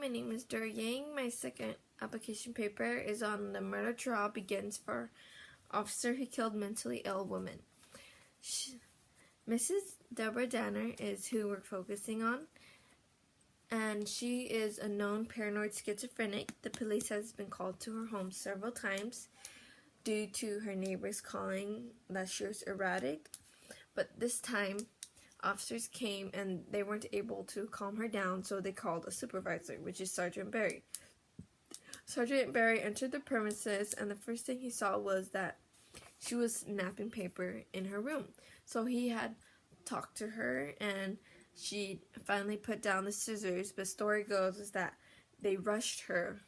my name is Dur Yang. My second application paper is on the murder trial begins for officer who killed mentally ill woman. Mrs. Deborah Danner is who we're focusing on, and she is a known paranoid schizophrenic. The police has been called to her home several times due to her neighbors calling that she was erratic, but this time officers came and they weren't able to calm her down, so they called a supervisor, which is Sergeant Barry. Sergeant Barry entered the premises, and the first thing he saw was that she was napping paper in her room. So he had talked to her, and she finally put down the scissors. But story goes is that they rushed her,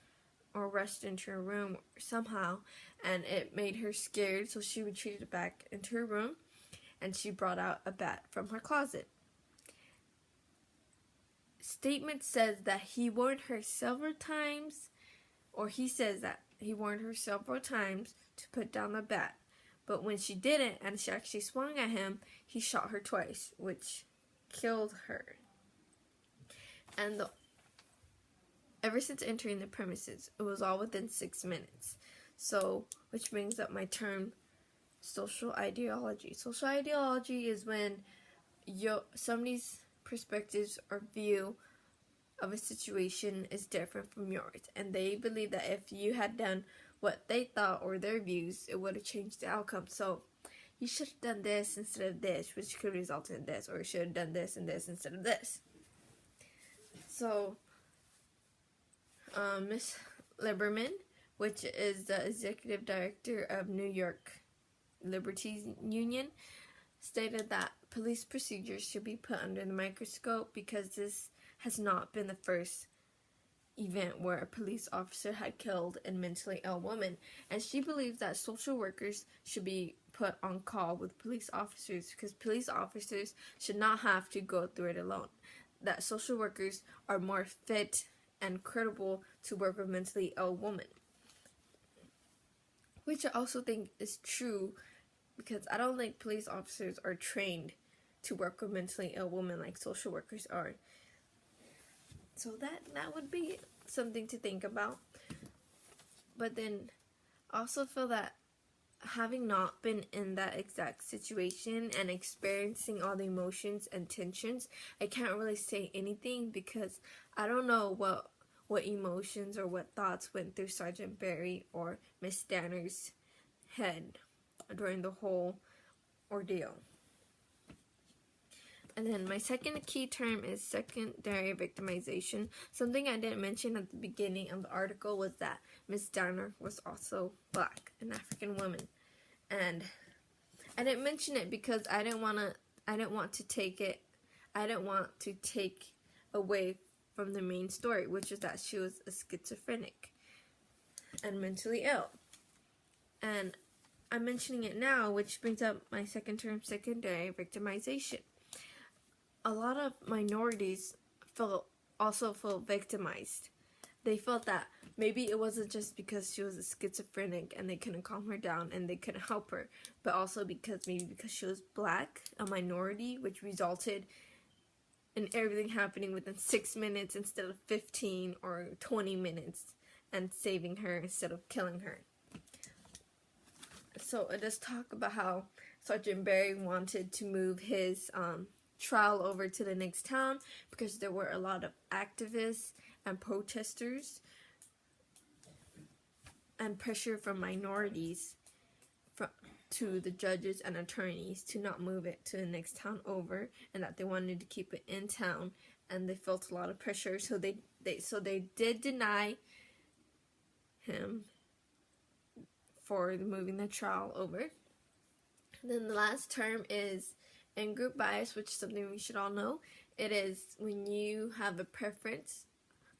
or rushed into her room somehow, and it made her scared, so she retreated back into her room, and she brought out a bat from her closet. Statement says that he warned her several times, or he says that he warned her several times to put down the bat. But when she didn't, and she actually swung at him, he shot her twice, which killed her. And ever since entering the premises, it was all within 6 minutes. So, which brings up my term, social ideology. Social ideology is when somebody's perspectives or view of a situation is different from yours, and they believe that if you had done what they thought or their views, it would have changed the outcome. So you should have done this instead of this, which could result in this, or you should have done this and this instead of this. So Miss Lieberman, which is the executive director of New York Liberties Union, stated that police procedures should be put under the microscope because this has not been the first event where a police officer had killed a mentally ill woman, and she believes that social workers should be put on call with police officers because police officers should not have to go through it alone. That social workers are more fit and credible to work with mentally ill women, which I also think is true because I don't think police officers are trained to work with mentally ill women like social workers are. So that would be something to think about. But then I also feel that having not been in that exact situation and experiencing all the emotions and tensions, I can't really say anything because I don't know what emotions or what thoughts went through Sergeant Barry or Miss Danner's head during the whole ordeal. And then my second key term is secondary victimization. Something I didn't mention at the beginning of the article was that Miss Danner was also black, an African woman. And I didn't mention it because I didn't want to take away from the main story, which is that she was a schizophrenic and mentally ill. And I'm mentioning it now, which brings up my second term, secondary victimization. A lot of minorities also feel victimized. They felt that maybe it wasn't just because she was a schizophrenic and they couldn't calm her down and they couldn't help her, but also because she was black, a minority, which resulted in everything happening within 6 minutes instead of 15 or 20 minutes, and saving her instead of killing her. So it does talk about how Sergeant Barry wanted to move his trial over to the next town because there were a lot of activists and protesters and pressure from minorities to the judges and attorneys to not move it to the next town over, and that they wanted to keep it in town, and they felt a lot of pressure, so they did deny him for moving the trial over. And then the last term is ingroup bias, which is something we should all know. It is when you have a preference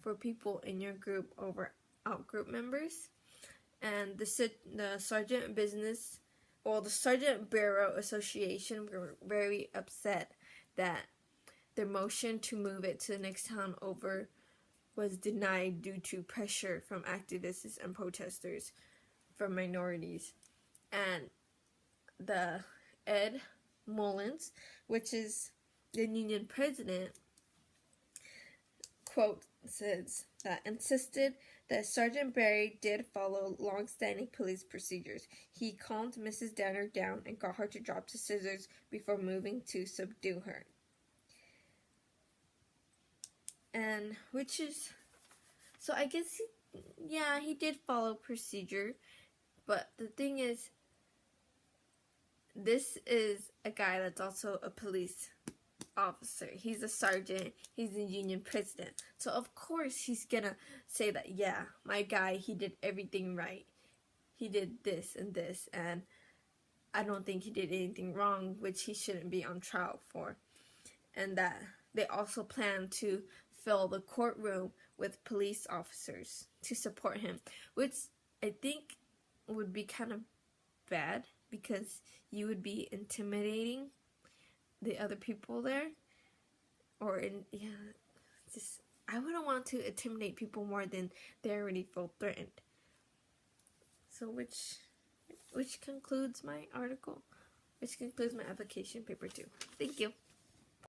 for people in your group over out-group members. And the Sergeant Bureau Association were very upset that their motion to move it to the next town over was denied due to pressure from activists and protesters from minorities. And the Ed Mullins, which is the union president, quote says that insisted that Sergeant Barry did follow long-standing police procedures. He calmed Mrs. Danner down and got her to drop the scissors before moving to subdue her. And which is, so I guess he did follow procedure, but the thing is, this is a guy that's also a police officer. He's a sergeant. He's a union president. So of course he's gonna say that, yeah, my guy, he did everything right. He did this and this, and I don't think he did anything wrong, which he shouldn't be on trial for. And that they also plan to fill the courtroom with police officers to support him, which I think would be kind of bad because you would be intimidating the other people there, I wouldn't want to intimidate people more than they already feel threatened. So which concludes my article, which concludes my application paper 2. Thank you.